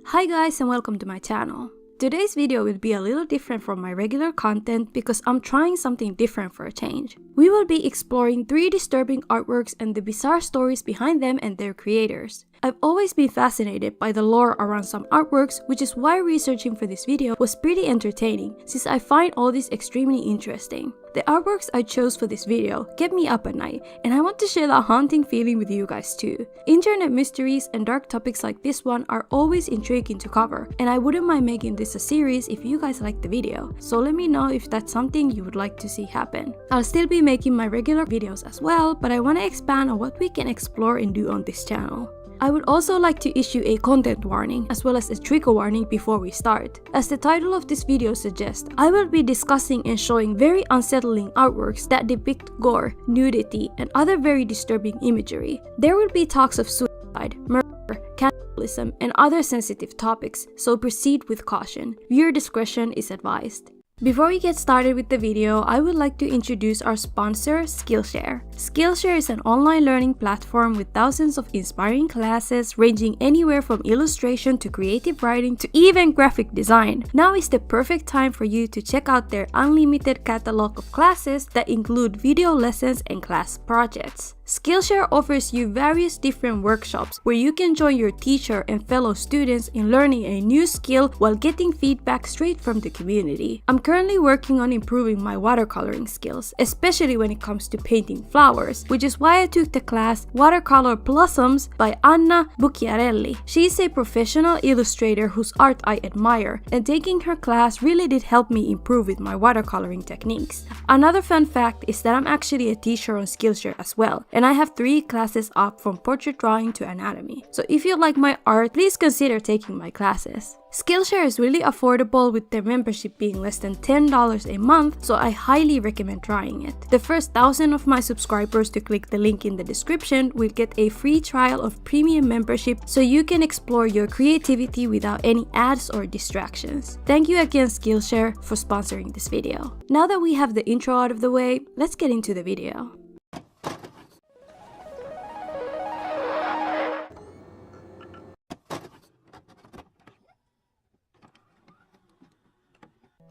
Hi guys and welcome to my channel. Today's video will be a little different from my regular content because I'm trying something different for a change. We will be exploring 3 disturbing artworks and the bizarre stories behind them and their creators. I've always been fascinated by the lore around some artworks, which is why researching for this video was pretty entertaining since I find all this extremely interesting. The artworks I chose for this video kept me up at night, and I want to share that haunting feeling with you guys too. Internet mysteries and dark topics like this one are always intriguing to cover, and I wouldn't mind making this a series if you guys like the video, so let me know if that's something you would like to see happen. I'll still be making my regular videos as well, but I want to expand on what we can explore and do on this channel. I would also like to issue a content warning as well as a trigger warning before we start. As the title of this video suggests, I will be discussing and showing very unsettling artworks that depict gore, nudity, and other very disturbing imagery. There will be talks of suicide, murder, cannibalism, and other sensitive topics, so proceed with caution. Viewer discretion is advised. Before we get started with the video, I would like to introduce our sponsor, Skillshare. Skillshare is an online learning platform with thousands of inspiring classes ranging anywhere from illustration to creative writing to even graphic design. Now is the perfect time for you to check out their unlimited catalog of classes that include video lessons and class projects. Skillshare offers you various different workshops where you can join your teacher and fellow students in learning a new skill while getting feedback straight from the community. I'm currently working on improving my watercoloring skills, especially when it comes to painting flowers, which is why I took the class Watercolor Blossoms by Anna Bucchiarelli. She is a professional illustrator whose art I admire, and taking her class really did help me improve with my watercoloring techniques. Another fun fact is that I'm actually a teacher on Skillshare as well, and I have 3 classes up from portrait drawing to anatomy. So if you like my art, please consider taking my classes. Skillshare is really affordable with their membership being less than $10 a month, so I highly recommend trying it. The first 1,000 of my subscribers to click the link in the description will get a free trial of premium membership so you can explore your creativity without any ads or distractions. Thank you again Skillshare for sponsoring this video. Now that we have the intro out of the way, let's get into the video.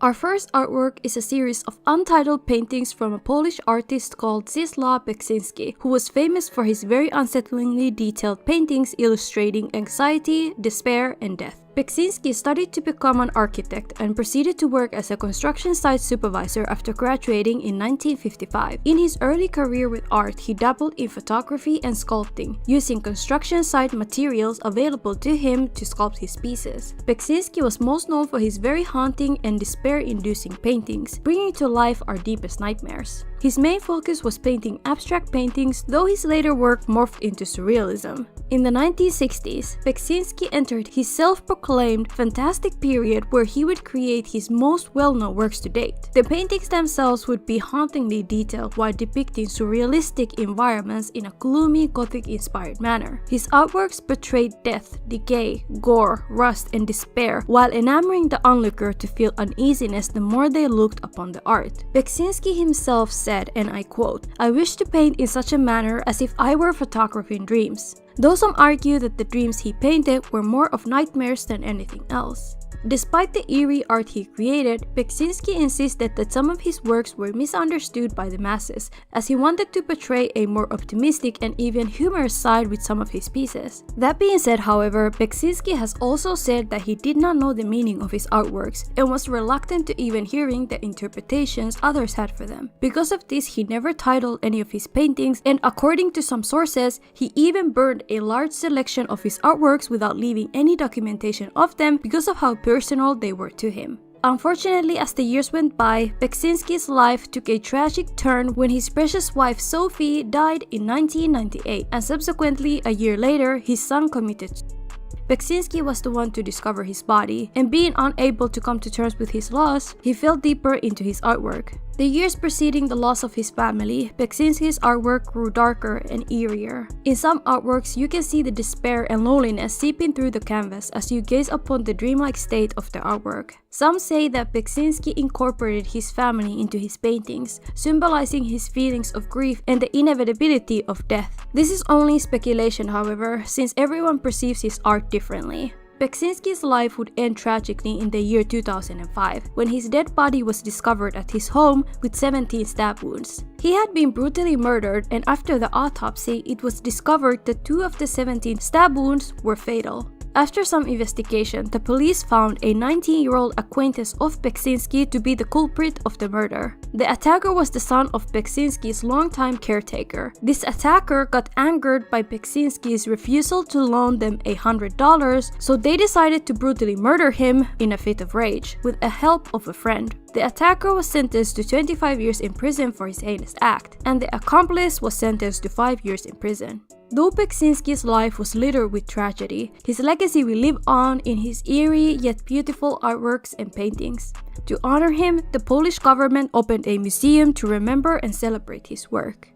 Our first artwork is a series of untitled paintings from a Polish artist called Czesław Beksinski, who was famous for his very unsettlingly detailed paintings illustrating anxiety, despair, and death. Beksinski studied to become an architect and proceeded to work as a construction site supervisor after graduating in 1955. In his early career with art, he dabbled in photography and sculpting, using construction site materials available to him to sculpt his pieces. Beksinski was most known for his very haunting and despair-inducing paintings, bringing to life our deepest nightmares. His main focus was painting abstract paintings, though his later work morphed into surrealism. In the 1960s, Beksinski entered his self-proclaimed fantastic period where he would create his most well-known works to date. The paintings themselves would be hauntingly detailed while depicting surrealistic environments in a gloomy Gothic-inspired manner. His artworks portrayed death, decay, gore, rust, and despair while enamoring the onlooker to feel uneasiness the more they looked upon the art. Beksinski himself said, and I quote, "I wish to paint in such a manner as if I were photographing dreams," though some argue that the dreams he painted were more of nightmares than anything else. Despite the eerie art he created, Beksinski insisted that some of his works were misunderstood by the masses, as he wanted to portray a more optimistic and even humorous side with some of his pieces. That being said, however, Beksinski has also said that he did not know the meaning of his artworks and was reluctant to even hearing the interpretations others had for them. Because of this, he never titled any of his paintings, and according to some sources, he even burned a large selection of his artworks without leaving any documentation of them because of how personal they were to him. Unfortunately, as the years went by, Beksinski's life took a tragic turn when his precious wife Sophie died in 1998, and subsequently, a year later, his son committed suicide. Beksinski was the one to discover his body, and being unable to come to terms with his loss, he fell deeper into his artwork. The years preceding the loss of his family, Beksinski's artwork grew darker and eerier. In some artworks, you can see the despair and loneliness seeping through the canvas as you gaze upon the dreamlike state of the artwork. Some say that Beksinski incorporated his family into his paintings, symbolizing his feelings of grief and the inevitability of death. This is only speculation, however, since everyone perceives his art differently. Beksinski's life would end tragically in the year 2005, when his dead body was discovered at his home with 17 stab wounds. He had been brutally murdered, and after the autopsy, it was discovered that 2 of the 17 stab wounds were fatal. After some investigation, the police found a 19-year-old acquaintance of Beksinski to be the culprit of the murder. The attacker was the son of Beksinski's longtime caretaker. This attacker got angered by Beksinski's refusal to loan them $100, so they decided to brutally murder him in a fit of rage, with the help of a friend. The attacker was sentenced to 25 years in prison for his heinous act, and the accomplice was sentenced to 5 years in prison. Though Beksinski's life was littered with tragedy, his legacy will live on in his eerie yet beautiful artworks and paintings. To honor him, the Polish government opened a museum to remember and celebrate his work.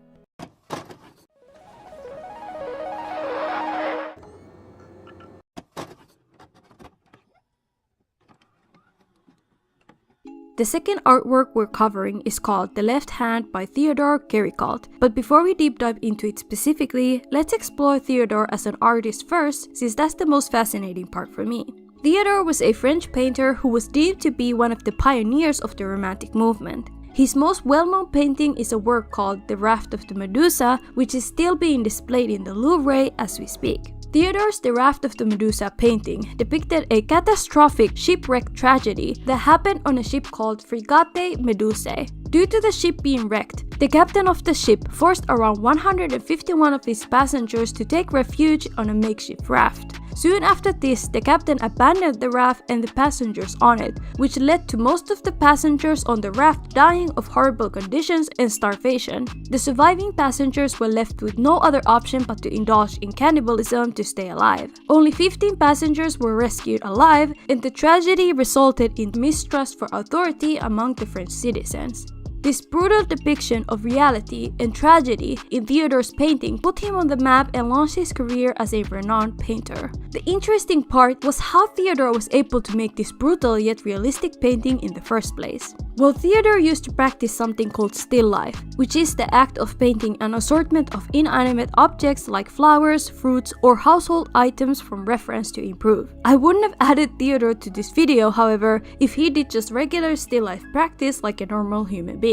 The second artwork we're covering is called The Left Hand by Theodore Géricault, but before we deep dive into it specifically, let's explore Theodore as an artist first, since that's the most fascinating part for me. Theodore was a French painter who was deemed to be one of the pioneers of the Romantic movement. His most well-known painting is a work called The Raft of the Medusa, which is still being displayed in the Louvre as we speak. Theodore's The Raft of the Medusa painting depicted a catastrophic shipwreck tragedy that happened on a ship called Frigate Medusae. Due to the ship being wrecked, the captain of the ship forced around 151 of his passengers to take refuge on a makeshift raft. Soon after this, the captain abandoned the raft and the passengers on it, which led to most of the passengers on the raft dying of horrible conditions and starvation. The surviving passengers were left with no other option but to indulge in cannibalism to stay alive. Only 15 passengers were rescued alive, and the tragedy resulted in mistrust for authority among the French citizens. This brutal depiction of reality and tragedy in Theodore's painting put him on the map and launched his career as a renowned painter. The interesting part was how Theodore was able to make this brutal yet realistic painting in the first place. Well, Theodore used to practice something called still life, which is the act of painting an assortment of inanimate objects like flowers, fruits, or household items from reference to improve. I wouldn't have added Theodore to this video, however, if he did just regular still life practice like a normal human being.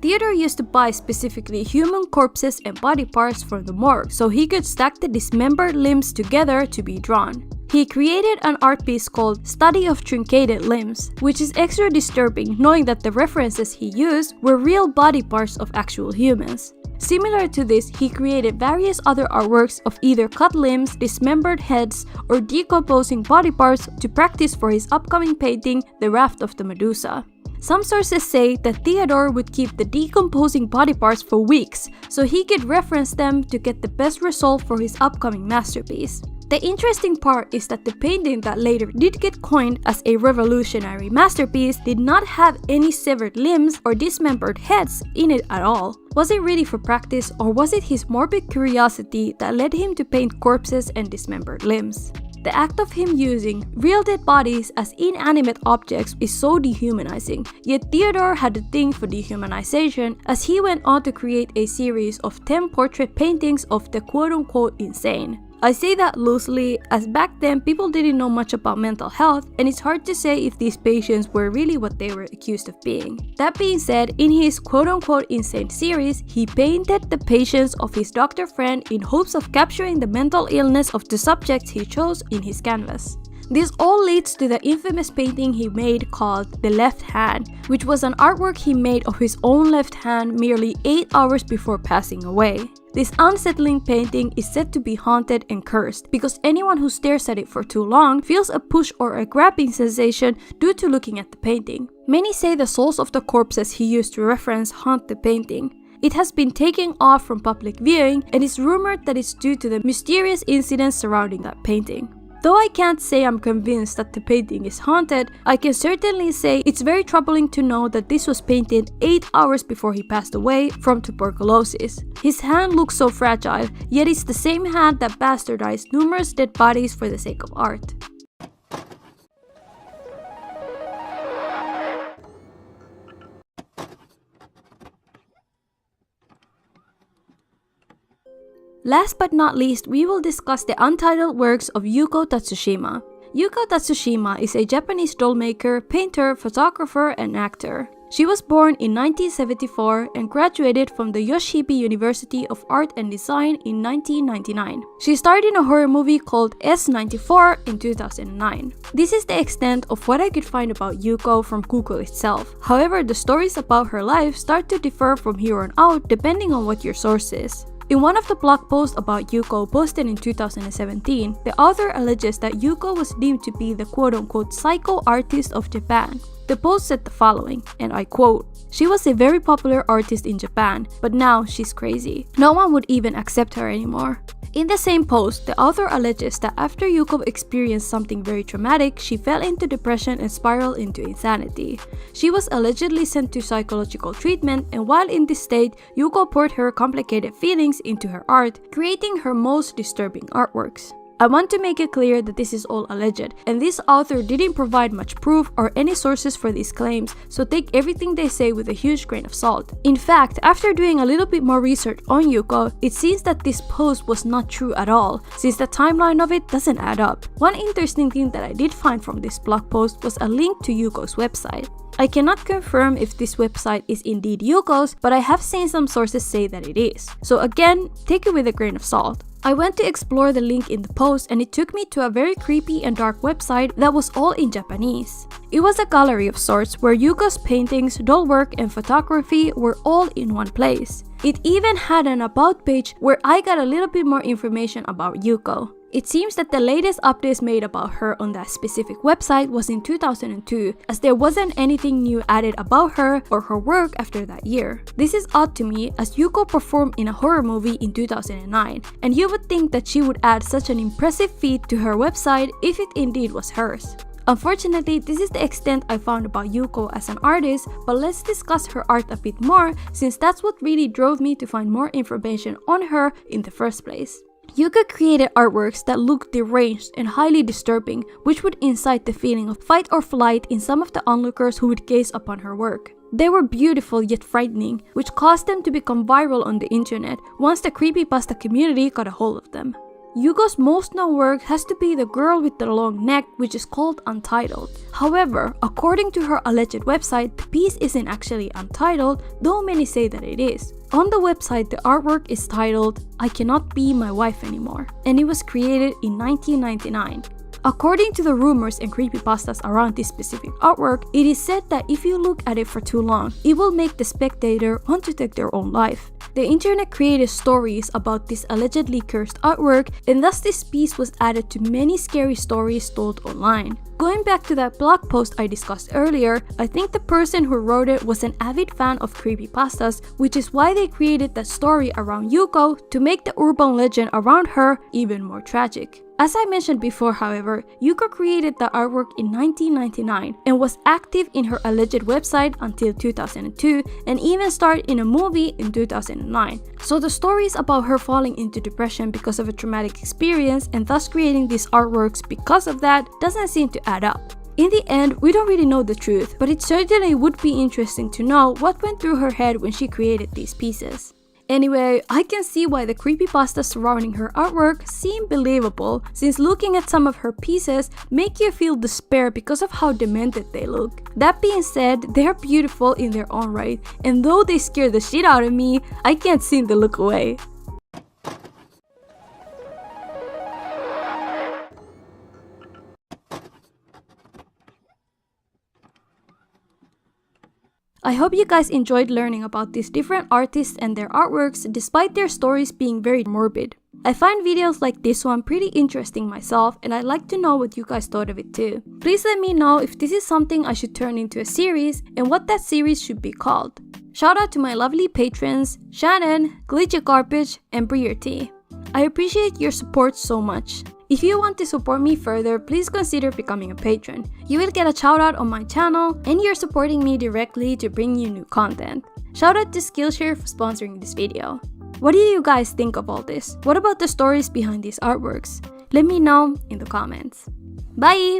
Theodore used to buy specifically human corpses and body parts from the morgue so he could stack the dismembered limbs together to be drawn. He created an art piece called Study of Truncated Limbs, which is extra disturbing knowing that the references he used were real body parts of actual humans. Similar to this, he created various other artworks of either cut limbs, dismembered heads, or decomposing body parts to practice for his upcoming painting, The Raft of the Medusa. Some sources say that Theodore would keep the decomposing body parts for weeks so he could reference them to get the best result for his upcoming masterpiece. The interesting part is that the painting that later did get coined as a revolutionary masterpiece did not have any severed limbs or dismembered heads in it at all. Was it really for practice, or was it his morbid curiosity that led him to paint corpses and dismembered limbs? The act of him using real dead bodies as inanimate objects is so dehumanizing, yet Theodore had a thing for dehumanization as he went on to create a series of 10 portrait paintings of the quote-unquote insane. I say that loosely, as back then people didn't know much about mental health, and it's hard to say if these patients were really what they were accused of being. That being said, in his quote-unquote insane series, he painted the patients of his doctor friend in hopes of capturing the mental illness of the subjects he chose in his canvas. This all leads to the infamous painting he made called The Left Hand, which was an artwork he made of his own left hand merely 8 hours before passing away. This unsettling painting is said to be haunted and cursed because anyone who stares at it for too long feels a push or a grabbing sensation due to looking at the painting. Many say the souls of the corpses he used to reference haunt the painting. It has been taken off from public viewing and is rumored that it's due to the mysterious incidents surrounding that painting. Though I can't say I'm convinced that the painting is haunted, I can certainly say it's very troubling to know that this was painted 8 hours before he passed away from tuberculosis. His hand looks so fragile, yet it's the same hand that bastardized numerous dead bodies for the sake of art. Last but not least, we will discuss the untitled works of Yuko Tatsushima. Yuko Tatsushima is a Japanese doll maker, painter, photographer, and actor. She was born in 1974 and graduated from the Yoshibi University of Art and Design in 1999. She starred in a horror movie called S94 in 2009. This is the extent of what I could find about Yuko from Google itself. However, the stories about her life start to differ from here on out depending on what your source is. In one of the blog posts about Yuko posted in 2017, the author alleges that Yuko was deemed to be the quote-unquote psycho artist of Japan. The post said the following, and I quote, "She was a very popular artist in Japan, but now she's crazy. No one would even accept her anymore." In the same post, the author alleges that after Yuko experienced something very traumatic, she fell into depression and spiraled into insanity. She was allegedly sent to psychological treatment, and while in this state, Yuko poured her complicated feelings into her art, creating her most disturbing artworks. I want to make it clear that this is all alleged, and this author didn't provide much proof or any sources for these claims, so take everything they say with a huge grain of salt. In fact, after doing a little bit more research on Yuko, it seems that this post was not true at all, since the timeline of it doesn't add up. One interesting thing that I did find from this blog post was a link to Yuko's website. I cannot confirm if this website is indeed Yuko's, but I have seen some sources say that it is. So again, take it with a grain of salt. I went to explore the link in the post and it took me to a very creepy and dark website that was all in Japanese. It was a gallery of sorts where Yuko's paintings, doll work, and photography were all in one place. It even had an about page where I got a little bit more information about Yuko. It seems that the latest updates made about her on that specific website was in 2002, as there wasn't anything new added about her or her work after that year. This is odd to me, as Yuko performed in a horror movie in 2009, and you would think that she would add such an impressive feat to her website if it indeed was hers. Unfortunately, this is the extent I found about Yuko as an artist, but let's discuss her art a bit more, since that's what really drove me to find more information on her in the first place. Yuko created artworks that looked deranged and highly disturbing, which would incite the feeling of fight or flight in some of the onlookers who would gaze upon her work. They were beautiful yet frightening, which caused them to become viral on the internet once the creepypasta community got a hold of them. Yuko's most known work has to be The Girl with the Long Neck, which is called Untitled. However, according to her alleged website, the piece isn't actually untitled, though many say that it is. On the website, the artwork is titled, "I Cannot Be My Wife Anymore," and it was created in 1999. According to the rumors and creepypastas around this specific artwork, it is said that if you look at it for too long, it will make the spectator want to take their own life. The internet created stories about this allegedly cursed artwork, and thus this piece was added to many scary stories told online. Going back to that blog post I discussed earlier, I think the person who wrote it was an avid fan of creepypastas, which is why they created that story around Yuko to make the urban legend around her even more tragic. As I mentioned before, however, Yuko created the artwork in 1999 and was active in her alleged website until 2002 and even starred in a movie in 2009. So the stories about her falling into depression because of a traumatic experience and thus creating these artworks because of that doesn't seem to add up. In the end, we don't really know the truth, but it certainly would be interesting to know what went through her head when she created these pieces. Anyway, I can see why the creepypasta surrounding her artwork seem believable, since looking at some of her pieces make you feel despair because of how demented they look. That being said, they are beautiful in their own right, and though they scare the shit out of me, I can't seem to look away. I hope you guys enjoyed learning about these different artists and their artworks despite their stories being very morbid. I find videos like this one pretty interesting myself, and I'd like to know what you guys thought of it too. Please let me know if this is something I should turn into a series and what that series should be called. Shout out to my lovely patrons, Shannon, Glitchy Garbage, and Breer T. I appreciate your support so much. If you want to support me further, please consider becoming a patron. You will get a shout out on my channel, and you're supporting me directly to bring you new content. Shout out to Skillshare for sponsoring this video. What do you guys think of all this? What about the stories behind these artworks? Let me know in the comments. Bye!